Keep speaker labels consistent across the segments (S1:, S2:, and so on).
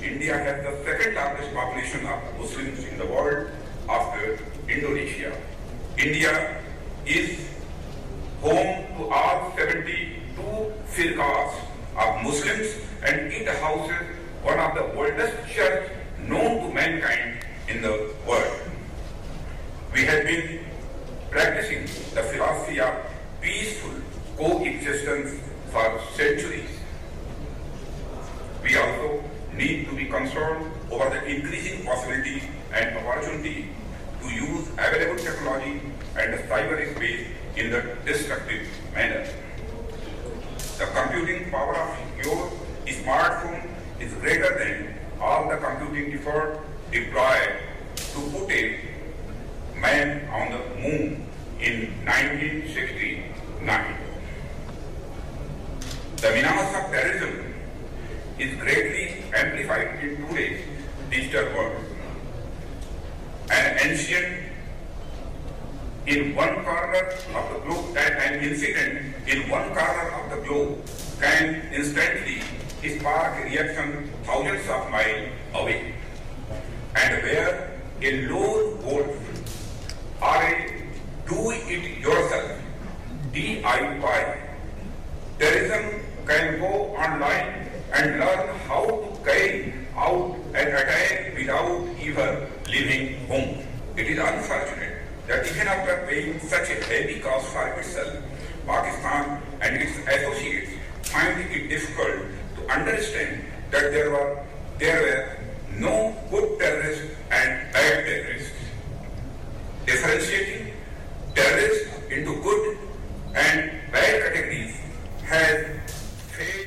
S1: India has the second largest population of Muslims in the world after Indonesia. India is home to all 72 firqas of Muslims and it houses one of the oldest church known to mankind in the world. We have been practicing the philosophy of peaceful coexistence for centuries. We also need to be concerned over the increasing possibility and opportunity to use available technology and cyberspace in the destructive manner. The computing power of your smartphone is greater than all the computing effort deployed to put a man on the moon in 1969. The menace of terrorism is greatly amplified in today's digital world. An incident in one corner of the globe can instantly spark a reaction thousands of miles away. And where a lone wolf or a do-it-yourself DIY terrorism can go online and learn how to carry out an attack without even leaving home. It is unfortunate that even after paying such a heavy cost for itself, Pakistan and its associates find it difficult to understand that there were no good terrorists and bad terrorists. Differentiating terrorists into good and bad categories has failed.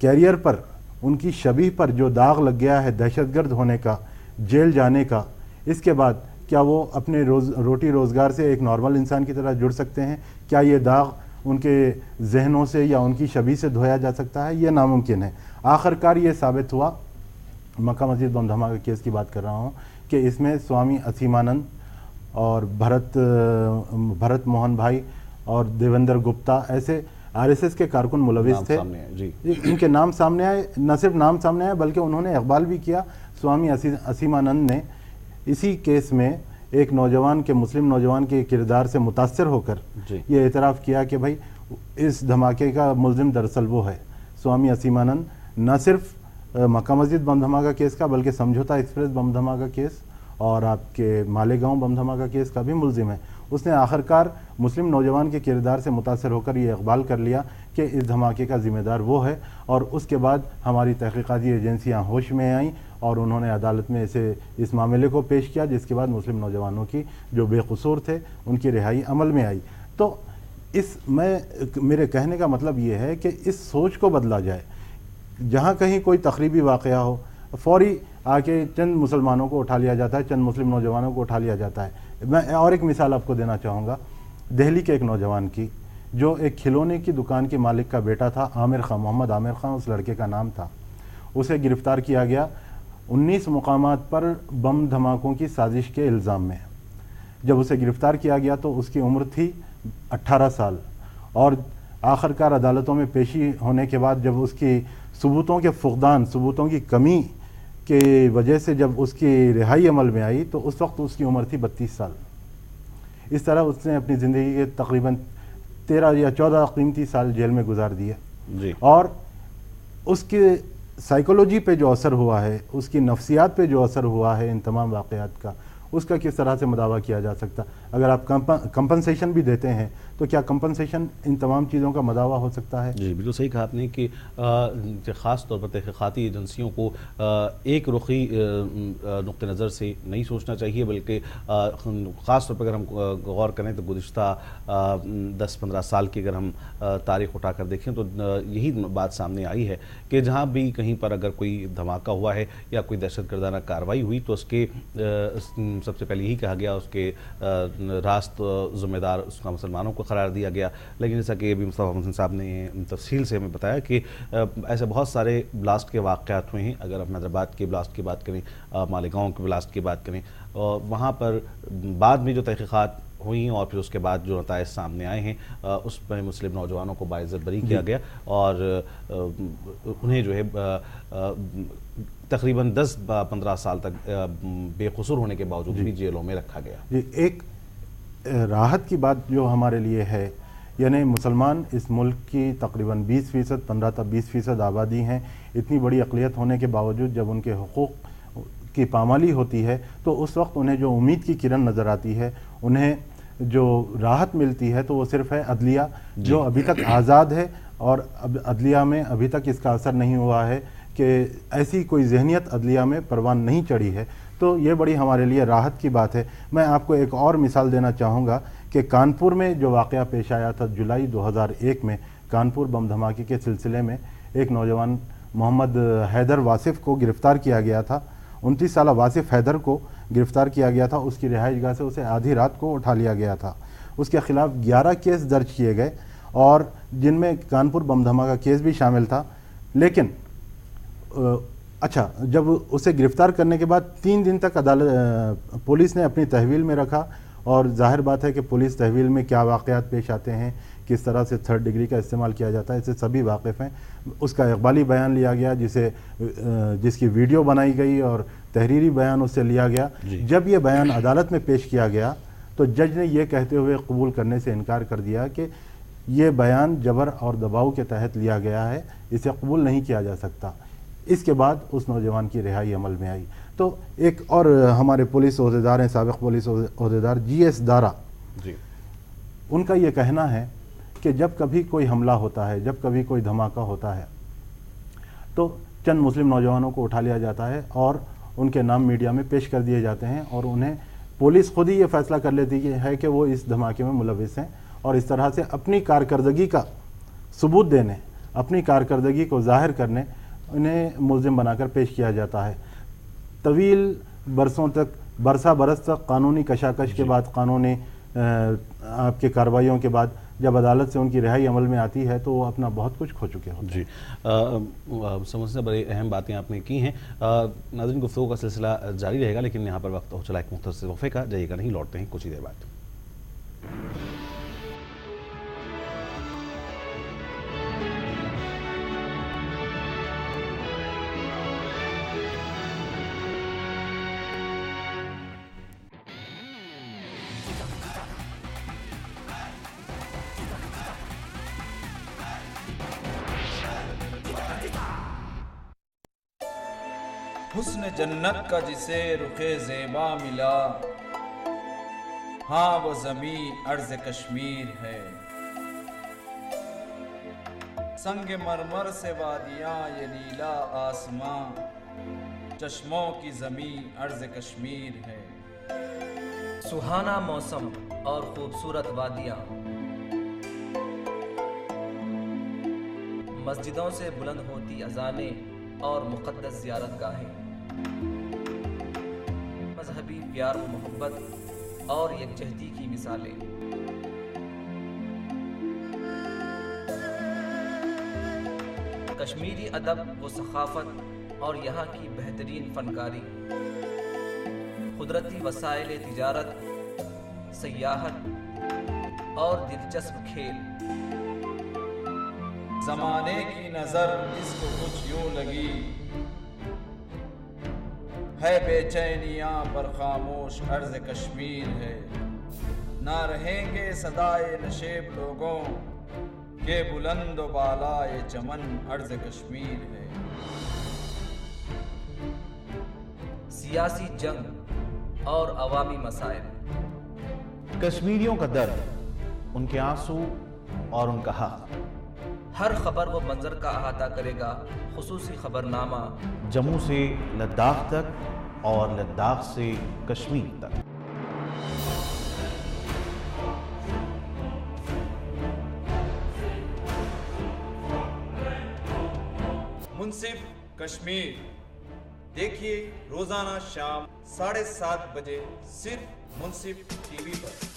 S2: Career پر ان کی شبیہ پر جو داغ لگ گیا ہے دہشت گرد ہونے کا، جیل جانے کا، اس کے بعد کیا وہ اپنے روٹی روزگار سے ایک نارمل انسان کی طرح جڑ سکتے ہیں؟ کیا یہ داغ ان کے ذہنوں سے یا ان کی شبیہ سے دھویا جا سکتا ہے؟ یہ ناممکن ہے۔ آخرکار یہ ثابت ہوا، مکہ مسجد بم دھماکہ کیس کی بات کر رہا ہوں، کہ اس میں سوامی اسیمانند اور بھرت موہن بھائی اور دیوندر گپتا ایسے RSS کے کارکن ملوث تھے۔ ان کے نام سامنے آئے، نہ صرف نام سامنے آئے بلکہ انہوں نے اقبال بھی کیا۔ سوامی اسیمانند نے اسی کیس میں ایک نوجوان کے، مسلم نوجوان کے کردار سے متاثر ہو کر یہ اعتراف کیا کہ بھائی اس دھماکے کا ملزم دراصل وہ ہے۔ سوامی اسیمانند نہ صرف مکہ مسجد بم دھماکہ کیس کا بلکہ سمجھوتا ایکسپریس بم دھماکہ کیس اور آپ کے مالیگاؤں بم دھماکہ کیس کا بھی ملزم ہے۔ اس نے آخرکار مسلم نوجوان کے کردار سے متاثر ہو کر یہ اقبال کر لیا کہ اس دھماکے کا ذمہ دار وہ ہے، اور اس کے بعد ہماری تحقیقاتی ایجنسیاں ہوش میں آئیں اور انہوں نے عدالت میں اس معاملے کو پیش کیا، جس کے بعد مسلم نوجوانوں کی جو بے قصور تھے ان کی رہائی عمل میں آئی۔ تو میرے کہنے کا مطلب یہ ہے کہ اس سوچ کو بدلا جائے۔ جہاں کہیں کوئی تخریبی واقعہ ہو، فوری آ کے چند مسلمانوں کو اٹھا لیا جاتا ہے، چند مسلم نوجوانوں کو اٹھا لیا جاتا ہے۔ میں اور ایک مثال آپ کو دینا چاہوں گا، دہلی کے ایک نوجوان کی، جو ایک کھلونے کی دکان کے مالک کا بیٹا تھا، عامر خان، محمد عامر خان اس لڑکے کا نام تھا۔ اسے گرفتار کیا گیا 19 مقامات پر بم دھماکوں کی سازش کے الزام میں۔ جب اسے گرفتار کیا گیا تو اس کی عمر تھی 18 سال، اور آخرکار عدالتوں میں پیشی ہونے کے بعد جب اس کی ثبوتوں کے فقدان، ثبوتوں کی کمی کی وجہ سے جب اس کی رہائی عمل میں آئی تو اس وقت اس کی عمر تھی 32 سال۔ اس طرح اس نے اپنی زندگی کے تقریباً 13 یا 14 قیمتی سال جیل میں گزار دیے، اور اس کی سائیکولوجی پہ جو اثر ہوا ہے، اس کی نفسیات پہ جو اثر ہوا ہے ان تمام واقعات کا، اس کا کس طرح سے مداوع کیا جا سکتا؟ اگر آپ کمپنسیشن بھی دیتے ہیں تو کیا کمپنسیشن ان تمام چیزوں کا مداوع ہو سکتا ہے؟
S3: جی بالکل صحیح کہا آپ نے کہ خاص طور پر تحقیقاتی ایجنسیوں کو ایک رخی نقطہ نظر سے نہیں سوچنا چاہیے، بلکہ خاص طور پر اگر ہم غور کریں تو گزشتہ 10-15 سال کی اگر ہم تاریخ اٹھا کر دیکھیں تو یہی بات سامنے آئی ہے کہ جہاں بھی کہیں پر اگر کوئی دھماکہ ہوا ہے یا کوئی دہشت گردانہ کارروائی ہوئی تو اس کے سب سے پہلے یہی کہا گیا، اس کے راست ذمہ دار اس کا مسلمانوں کو قرار دیا گیا۔ لیکن جیسا کہ ابھی مصطفیٰ محسن صاحب نے تفصیل سے ہمیں بتایا کہ ایسے بہت سارے بلاسٹ کے واقعات ہوئے ہیں۔ اگر ہم حیدرآباد کے بلاسٹ کی بات کریں، مالیگاؤں کے بلاسٹ کی بات کریں، وہاں پر بعد میں جو تحقیقات ہوئی اور پھر اس کے بعد جو نتائج سامنے آئے ہیں اس میں مسلم نوجوانوں کو باعزت بری کیا گیا اور انہیں جو ہے تقریباً 10-15 سال تک بے قصور ہونے کے باوجود بھی جیلوں میں رکھا گیا۔
S2: جی، ایک راحت کی بات جو ہمارے لیے ہے، یعنی مسلمان اس ملک کی تقریباً 20%، 15-20% آبادی ہیں، اتنی بڑی اقلیت ہونے کے باوجود جب ان کے حقوق کی پامالی ہوتی ہے تو اس وقت انہیں جو امید کی کرن نظر آتی ہے، انہیں جو راحت ملتی ہے تو وہ صرف ہے عدلیہ، جو ابھی تک آزاد ہے، اور عدلیہ میں ابھی تک اس کا اثر نہیں ہوا ہے کہ ایسی کوئی ذہنیت عدلیہ میں پروان نہیں چڑھی ہے۔ تو یہ بڑی ہمارے لیے راحت کی بات ہے۔ میں آپ کو ایک اور مثال دینا چاہوں گا کہ کانپور میں جو واقعہ پیش آیا تھا جولائی 2001 میں، کانپور بم دھماکے کے سلسلے میں ایک نوجوان محمد حیدر واصف کو گرفتار کیا گیا تھا۔ 29 سالہ واصف حیدر کو گرفتار کیا گیا تھا، اس کی رہائش گاہ سے اسے آدھی رات کو اٹھا لیا گیا تھا۔ اس کے خلاف 11 کیس درج کیے گئے اور جن میں کانپور بم دھماکہ کیس بھی شامل تھا۔ لیکن جب اسے گرفتار کرنے کے بعد 3 دن تک پولیس نے اپنی تحویل میں رکھا، اور ظاہر بات ہے کہ پولیس تحویل میں کیا واقعات پیش آتے ہیں، کس طرح سے 3rd ڈگری کا استعمال کیا جاتا ہے، اسے سبھی واقف ہیں۔ اس کا اقبالی بیان لیا گیا، جس کی ویڈیو بنائی گئی اور تحریری بیان اس سے لیا گیا۔ جب یہ بیان عدالت میں پیش کیا گیا تو جج نے یہ کہتے ہوئے قبول کرنے سے انکار کر دیا کہ یہ بیان جبر اور دباؤ کے تحت لیا گیا ہے، اسے قبول نہیں کیا جا سکتا۔ اس کے بعد اس نوجوان کی رہائی عمل میں آئی۔ تو ایک اور ہمارے پولیس عہدیدار ہیں، سابق پولیس عہدیدار GS دارا، ان کا یہ کہنا ہے کہ جب کبھی کوئی حملہ ہوتا ہے، جب کبھی کوئی دھماکہ ہوتا ہے تو چند مسلم نوجوانوں کو اٹھا لیا جاتا ہے اور ان کے نام میڈیا میں پیش کر دیے جاتے ہیں، اور انہیں پولیس خود ہی یہ فیصلہ کر لیتی ہے کہ وہ اس دھماکے میں ملوث ہیں، اور اس طرح سے اپنی کارکردگی کا ثبوت دینے اپنی کارکردگی کو ظاہر کرنے انہیں ملزم بنا کر پیش کیا جاتا ہے۔ طویل برسہ برس تک قانونی کشاکش کے بعد، قانونی آپ کے کارروائیوں کے بعد جب عدالت سے ان کی رہائی عمل میں آتی ہے تو وہ اپنا بہت کچھ کھو چکے ہوتے ہیں۔
S3: جی، سمجھ سے بڑی اہم باتیں آپ نے کی ہیں۔ ناظرین، گفتگو کا سلسلہ جاری رہے گا، لیکن یہاں پر وقت ہو چلا ایک مختصر وقفے کا، جائیے گا نہیں، لوٹتے ہیں کچھ ہی دیر بعد۔
S4: حسن جنت کا جسے رخ زیبا ملا، ہاں وہ زمین ارض کشمیر ہے۔ سنگ مرمر سے وادیاں یہ نیلا آسماں، چشموں کی زمین ارض کشمیر ہے۔
S5: سہانا موسم اور خوبصورت وادیاں، مسجدوں سے بلند ہوتی اذانیں اور مقدس زیارت گاہیں، مذہبی پیار و محبت اور یکجہتی کی مثالیں۔ کشمیری ادب و ثقافت اور یہاں کی بہترین فنکاری، قدرتی وسائل تجارت، سیاحت اور دلچسپ کھیل۔
S4: زمانے کی نظر اس کو کچھ یوں لگی، ہے بے چینیاں پر خاموش ارض کشمیر ہے۔ نہ رہیں گے صدائے نشیب لوگوں کہ بلند و بالا یہ چمن ارض کشمیر ہے۔
S5: سیاسی جنگ اور عوامی مسائل،
S3: کشمیریوں کا درد، ان کے آنسو اور ان کا حق،
S5: ہر خبر و منظر کا احاطہ کرے گا خصوصی خبرنامہ،
S3: جموں سے لداخ تک اور لداخ سے کشمیر تک۔
S4: منصف کشمیر دیکھیے روزانہ شام 7:30 بجے صرف منصف ٹی وی پر۔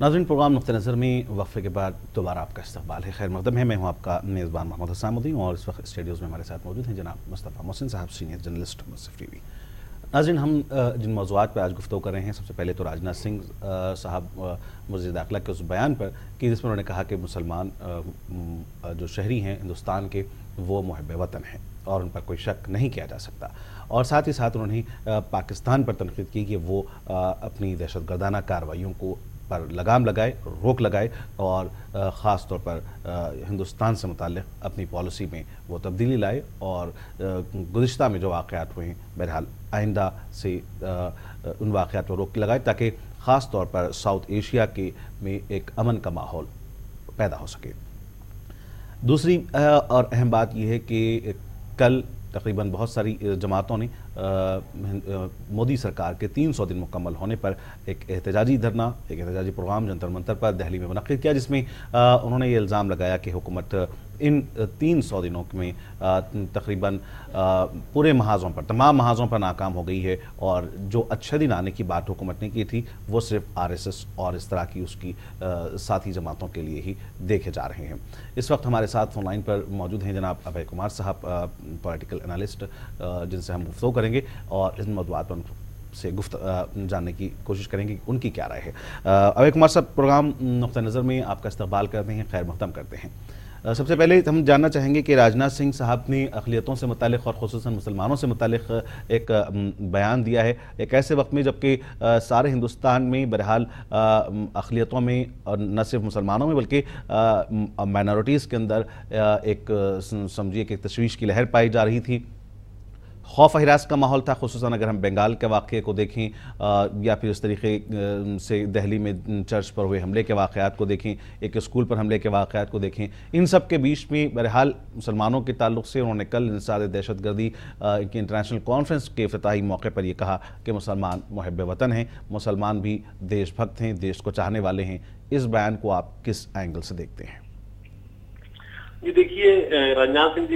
S3: ناظرین، پروگرام نقطہ نظر میں وقفے کے بعد دوبارہ آپ کا استقبال ہے، خیر مقدم ہے۔ میں ہوں آپ کا میزبان محمد حسام الدین، اور اس وقت اسٹوڈیوز میں ہمارے ساتھ موجود ہیں جناب مصطفیٰ محسن صاحب، سینئر جرنلسٹ منصف ٹی وی۔ ناظرین، ہم جن موضوعات پر آج گفتگو کر رہے ہیں، سب سے پہلے تو راجناتھ سنگھ صاحب وزیر داخلہ کے اس بیان پر کہ جس میں انہوں نے کہا کہ مسلمان جو شہری ہیں ہندوستان کے وہ محب وطن ہیں اور ان پر کوئی شک نہیں کیا جا سکتا، اور ساتھ ہی ساتھ انہوں نے پاکستان پر تنقید کی کہ وہ اپنی دہشت گردانہ کارروائیوں کو پر لگام لگائے، روک لگائے، اور خاص طور پر ہندوستان سے متعلق اپنی پالیسی میں وہ تبدیلی لائے، اور گزشتہ میں جو واقعات ہوئے ہیں بہرحال آئندہ سے ان واقعات پر روک لگائے تاکہ خاص طور پر ساؤتھ ایشیا کے میں ایک امن کا ماحول پیدا ہو سکے۔ دوسری اور اہم بات یہ ہے کہ کل تقریباً بہت ساری جماعتوں نے مودی سرکار کے 300 دن مکمل ہونے پر ایک احتجاجی دھرنا، ایک احتجاجی پروگرام جنتر منتر پر دہلی میں منعقد کیا، جس میں انہوں نے یہ الزام لگایا کہ حکومت ان 300 دنوں میں تقریباً پورے محاذوں پر، تمام محاذوں پر ناکام ہو گئی ہے، اور جو اچھے دن آنے کی بات حکومت نے کی تھی وہ صرف RSS اور اس طرح کی اس کی ساتھی جماعتوں کے لیے ہی دیکھے جا رہے ہیں۔ اس وقت ہمارے ساتھ فون لائن پر موجود ہیں جناب ابھے کمار صاحب، پولیٹیکل انالسٹ، جن سے ہم گفتگو کریں گے اور ان موضوعات پر سے جاننے کی کوشش کریں گے ان کی کیا رائے ہے۔ ابھے کمار صاحب، پروگرام نقطہ نظر میں آپ کا استقبال کرتے ہیں، خیر مقدم کرتے ہیں۔ سب سے پہلے ہم جاننا چاہیں گے کہ راجناتھ سنگھ صاحب نے اقلیتوں سے متعلق اور خصوصاً مسلمانوں سے متعلق ایک بیان دیا ہے ایک ایسے وقت میں جبکہ سارے ہندوستان میں بہرحال اقلیتوں میں اور نہ صرف مسلمانوں میں بلکہ مائنورٹیز کے اندر ایک سمجھیے کہ تشویش کی لہر پائی جا رہی تھی، خوف ہراس کا ماحول تھا، خصوصاً اگر ہم بنگال کے واقعے کو دیکھیں یا پھر اس طریقے سے دہلی میں چرچ پر ہوئے حملے کے واقعات کو دیکھیں، ایک اسکول پر حملے کے واقعات کو دیکھیں، ان سب کے بیچ میں بہرحال مسلمانوں کے تعلق سے انہوں نے کل انسداد دہشت گردی کی انٹرنیشنل کانفرنس کے افتتاحی موقع پر یہ کہا کہ مسلمان محب وطن ہیں، مسلمان بھی دیش بھکت ہیں، دیش کو چاہنے والے ہیں۔ اس بیان کو آپ کس اینگل سے دیکھتے ہیں؟
S6: جی دیکھیے، راجناتھ سنگھ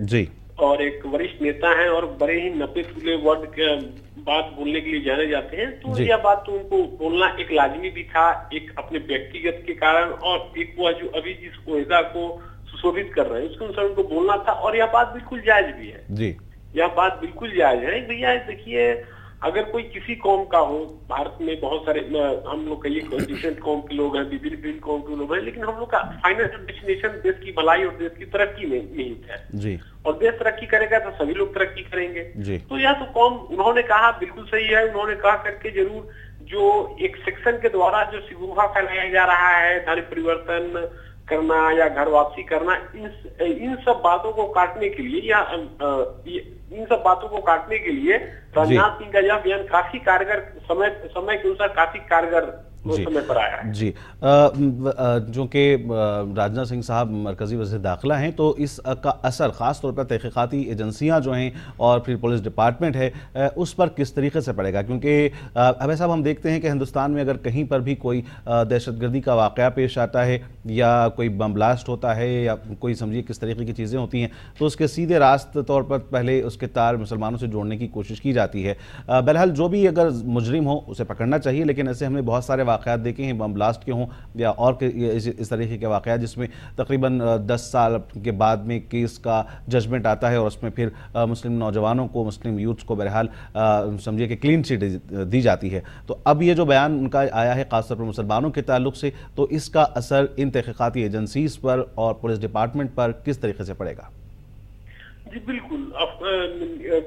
S3: جی،
S6: اور ایک وریشٹ نیتا ہیں اور بڑے ہی نپے تلے ورڈ بات بولنے کے لیے جانے جاتے ہیں، تو یہ بات تو ان کو بولنا ایک لازمی بھی تھا، ایک اپنے ویکتیگت کے کارن، اور ایک وہ جو ابھی جس عہدہ کو سشوبھت کر رہے ہیں اس کے انسان کو بولنا تھا، اور یہ بات بالکل جائز بھی ہے۔
S3: جی،
S6: یہ بات بالکل جائز ہے۔ بھیا دیکھیے، اگر کوئی کسی قوم کا ہو، بھارت میں بہت سارے ہم لوگ کہیے ڈفرینٹ قوم کے لوگ ہیں، وبھن قوم کے لوگ ہیں، لیکن ہم لوگ کا فائنل ڈیسٹینیشن دیش کی بھلائی اور دیش کی ترقی میں نہیت ہے،
S3: جی،
S6: اور دیش ترقی کرے گا تو سبھی لوگ ترقی کریں گے۔
S3: جی،
S6: تو یہ تو قوم، انہوں نے کہا بالکل صحیح ہے، انہوں نے کہا کر کے ضرور جو ایک سیکشن کے دوارا جو شگوفہ پھیلایا جا رہا ہے، دھن پریورتن کرنا یا گھر واپسی کرنا، ان سب باتوں کو کاٹنے کے لیے یا ان سب باتوں کو کاٹنے کے لیے راجناتھ سنگھ کا یہ بیان کافی کارگر، سمے کے انسار کافی کارگر سمے پر آیا ہے۔
S3: جی، چونکہ راجناتھ سنگھ صاحب مرکزی وزیر داخلہ ہیں تو اس کا اثر خاص طور پر تحقیقاتی ایجنسیاں جو ہیں اور پھر پولیس ڈپارٹمنٹ ہے اس پر کس طریقے سے پڑے گا؟ کیونکہ ابے صاحب ہم دیکھتے ہیں کہ ہندوستان میں اگر کہیں پر بھی کوئی دہشت گردی کا واقعہ پیش آتا ہے یا کوئی بم بلاسٹ ہوتا ہے یا کوئی سمجھیے کس طریقے کی چیزیں ہوتی ہیں تو اس کے سیدھے راست طور پر پہلے اس کے تار مسلمانوں سے جوڑنے کی کوشش کی جاتی ہے۔ بہرحال جو بھی اگر مجرم ہو اسے پکڑنا چاہیے، لیکن ایسے ہم نے بہت سارے واقعات دیکھے ہیں، بم بلاسٹ کے ہوں یا اور اس طریقے کے واقعات جس میں تقریباً 10 سال کے بعد میں کیس کا ججمنٹ آتا ہے اور اس میں پھر مسلم نوجوانوں کو، مسلم یوتھس کو بہرحال سمجھیے کہ کلین چٹ دی جاتی ہے۔ تو اب یہ جو بیان ان کا آیا ہے خاص طور پر مسلمانوں کے تعلق سے، تو اس کا اثر ان تحقیقاتی ایجنسیز پر اور پولیس ڈپارٹمنٹ پر کس طریقے سے پڑے گا؟
S6: جی بالکل،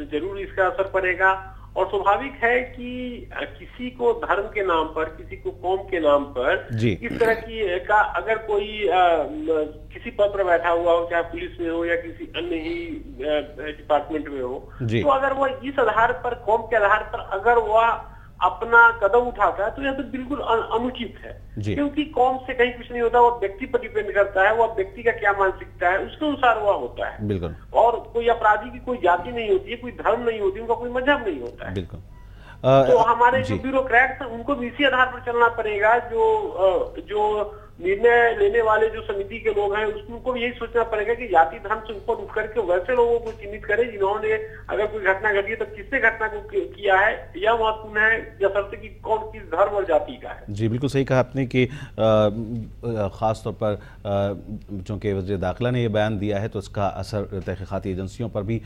S6: ضرور اس کا اثر پڑے گا، اور سوابھک ہے کہ کسی کو دھرم کے نام پر، کسی کو قوم کے نام پر اس طرح کی کا اگر کوئی کسی پد پر بیٹھا ہوا ہو، چاہے پولیس میں ہو یا کسی انیہ ہی ڈپارٹمنٹ میں ہو، تو اگر وہ اس آدھار پر، قوم کے آدھار پر اگر وہ اپنا قدم اٹھاتا ہے تو یہ تو بالکل انوچت ہے، کیونکہ قوم سے کہیں کچھ نہیں ہوتا، وہ ویکتی پر ڈیپینڈ کرتا ہے، وہ ویکتی کا کیا مانسکتا ہے اس کے انسار وہ ہوتا ہے۔
S3: بالکل،
S6: اور کوئی اپرادھی کی کوئی جاتی نہیں ہوتی ہے، کوئی دھرم نہیں ہوتی، ان کا کوئی مذہب نہیں ہوتا ہے۔
S3: بالکل،
S6: تو ہمارے جو بیوروکریٹس ہیں ان کو بھی اسی آدھار پر چلنا پڑے گا، جو نرنے لینے والے جو سمیتی کے لوگ ہیں ان کو بھی یہی سوچنا پڑے گا کہ جاتی دھرم سے اوپر اٹھ کر کے ویسے لوگوں کو چنت کرے جنہوں نے اگر کوئی گھٹنا گھٹی ہے تو کس نے گھٹنا کو کیا ہے، یا مہتوپورن ہے جیسے کہ کون کس دھرم اور جاتی کا ہے۔
S3: جی بالکل صحیح کہا آپ نے کہ خاص طور پر چونکہ وزیر داخلہ نے یہ بیان دیا ہے تو اس کا اثر تحقیقاتی ایجنسیوں پر بھی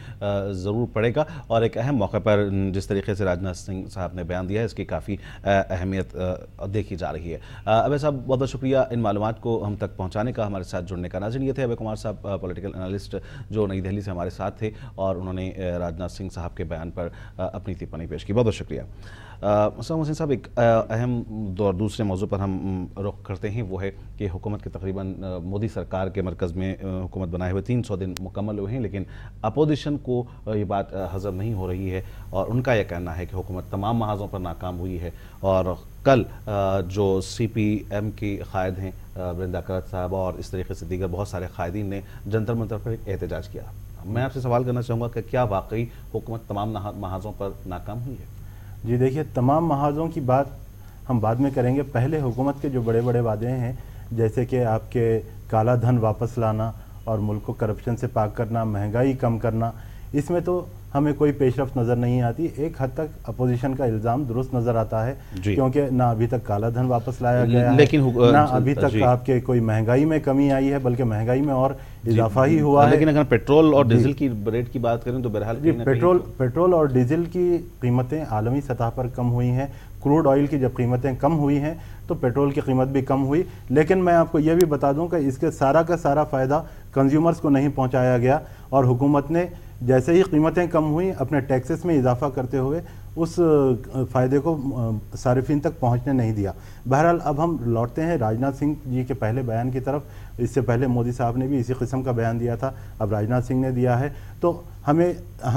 S3: ضرور پڑے گا، اور ایک اہم موقع پر جس طریقے سے راجناتھ سنگھ صاحب نے بیان دیا ہے اس کی کافی اہمیت دیکھی جا رہی ہے۔ ابے صاحب بہت بہت شکریہ ان معلومات کو ہم تک پہنچانے کا، ہمارے ساتھ جڑنے کا۔ ناظرین، یہ تھے ابے کمار صاحب، پولیٹیکل انالسٹ جو نئی دہلی سے ہمارے ساتھ تھے، اور انہوں نے راجناتھ سنگھ صاحب کے بیان پر اپنی ٹپنی پیش کی۔ بہت بہت شکریہ۔ مسلم حسین صاحب، ایک اہم دوسرے موضوع پر ہم رخ کرتے ہیں، وہ ہے کہ حکومت کے تقریباً مودی سرکار کے مرکز میں حکومت بنائے ہوئے 300 دن مکمل ہوئے ہیں، لیکن اپوزیشن کو یہ بات ہضم نہیں ہو رہی ہے، اور ان کا یہ کہنا ہے کہ حکومت تمام محاذوں پر ناکام ہوئی ہے۔ اور کل جو سی پی ایم کی قائد ہیں برندا کرت صاحب اور اس طریقے سے دیگر بہت سارے قائدین نے جنتر منتر پر ایک احتجاج کیا۔ میں آپ سے سوال کرنا چاہوں گا کہ کیا واقعی حکومت تمام محاذوں پر ناکام ہوئی ہے؟
S2: جی دیکھیے، تمام محاذوں کی بات ہم بعد میں کریں گے، پہلے حکومت کے جو بڑے بڑے وعدے ہیں جیسے کہ آپ کے کالا دھن واپس لانا اور ملک کو کرپشن سے پاک کرنا، مہنگائی کم کرنا، اس میں تو ہمیں کوئی پیش رفت نظر نہیں آتی۔ ایک حد تک اپوزیشن کا الزام درست نظر آتا ہے کیونکہ نہ ابھی تک کالا دھن واپس لایا گیا ہے، نہ ابھی تک آپ کے کوئی مہنگائی میں کمی آئی ہے، بلکہ مہنگائی میں اور اضافہ ہی ہوا ہے۔
S3: لیکن اگر پیٹرول اور ڈیزل کی ریٹ کی بات کریں تو بہرحال
S2: پیٹرول اور ڈیزل کی قیمتیں عالمی سطح پر کم ہوئی ہیں، کروڈ آئل کی جب قیمتیں کم ہوئی ہیں تو پیٹرول کی قیمت بھی کم ہوئی، لیکن میں آپ کو یہ بھی بتا دوں کہ اس کے سارا کا سارا فائدہ کنزیومرز کو نہیں پہنچایا گیا، اور حکومت نے جیسے ہی قیمتیں کم ہوئیں اپنے ٹیکسز میں اضافہ کرتے ہوئے اس فائدے کو صارفین تک پہنچنے نہیں دیا۔ بہرحال اب ہم لوٹتے ہیں راجناتھ سنگھ جی کے پہلے بیان کی طرف۔ اس سے پہلے مودی صاحب نے بھی اسی قسم کا بیان دیا تھا، اب راجناتھ سنگھ نے دیا ہے، تو ہم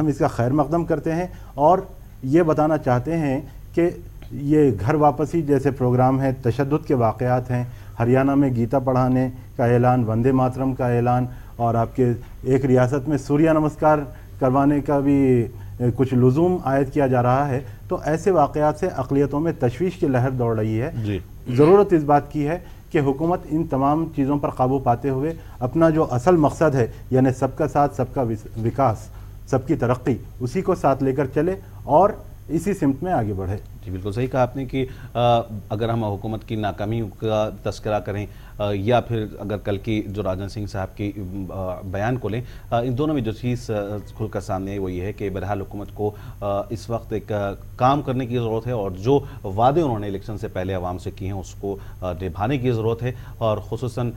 S2: اس کا خیر مقدم کرتے ہیں اور یہ بتانا چاہتے ہیں کہ یہ گھر واپسی جیسے پروگرام ہیں، تشدد کے واقعات ہیں، ہریانہ میں گیتا پڑھانے کا اعلان، وندے ماترم کا اعلان، اور آپ کے ایک ریاست میں سوریہ نمسکار کروانے کا بھی کچھ لزوم عائد کیا جا رہا ہے، تو ایسے واقعات سے اقلیتوں میں تشویش کی لہر دوڑ رہی ہے۔ ضرورت اس بات کی ہے کہ حکومت ان تمام چیزوں پر قابو پاتے ہوئے اپنا جو اصل مقصد ہے، یعنی سب کا ساتھ، سب کا وکاس، سب کی ترقی، اسی کو ساتھ لے کر چلے اور اسی سمت میں آگے بڑھے۔
S3: جی بالکل صحیح کہا آپ نے کہ اگر ہم حکومت کی ناکامی کا تذکرہ کریں یا پھر اگر کل کی جو راجناتھ سنگھ صاحب کی بیان کو لیں، ان دونوں میں جو چیز کھل کر سامنے ہے وہ یہ ہے کہ بہرحال حکومت کو اس وقت ایک کام کرنے کی ضرورت ہے اور جو وعدے انہوں نے الیکشن سے پہلے عوام سے کیے ہیں اس کو نبھانے کی ضرورت ہے، اور خصوصاً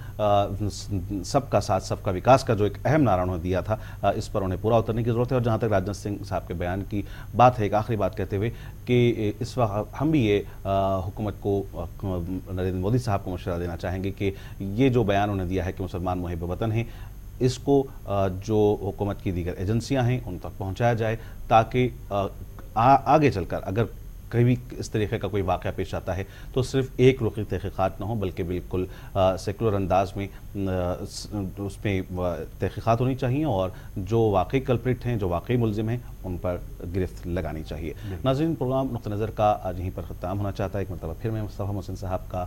S3: سب کا ساتھ سب کا وکاس کا جو ایک اہم نعرہ انہوں نے دیا تھا اس پر انہیں پورا اترنے کی ضرورت ہے۔ اور جہاں تک راجناتھ سنگھ صاحب کے بیان کی بات ہے، ایک آخری بات کہتے ہوئے کہ اس وقت ہم بھی یہ حکومت کو، نریندر مودی صاحب کو مشورہ دینا چاہیں گے کہ یہ جو بیان انہوں نے دیا ہے کہ مسلمان محب وطن ہیں، اس کو جو حکومت کی دیگر ایجنسیاں ہیں ان تک پہنچایا جائے، تاکہ آگے چل کر اگر کبھی اس طریقے کا کوئی واقعہ پیش آتا ہے تو صرف ایک رخی تحقیقات نہ ہوں بلکہ بالکل سیکولر انداز میں اس میں تحقیقات ہونی چاہیے اور جو واقعی کلپریٹ ہیں، جو واقعی ملزم ہیں، ان پر گرفت لگانی چاہیے۔ ناظرین، پروگرام نقطہ نظر کا آج یہیں پر ختم ہونا چاہتا ہے۔ ایک مرتبہ پھر میں مصطفیٰ محسن صاحب کا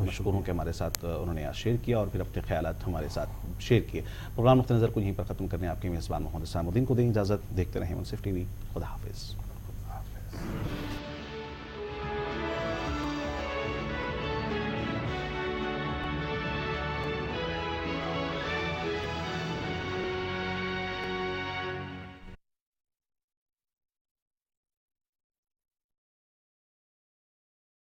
S3: مشکور ہوں کہ ہمارے ساتھ انہوں نے آج شیئر کیا اور پھر اپنے خیالات ہمارے ساتھ شیئر کیے۔ پروگرام نقطہ نظر کو یہیں پر ختم کرنے آپ کے میزبان محمد حسام الدین کو دیں اجازت۔ دیکھتے رہیں منصف ٹی وی۔ خدا حافظ۔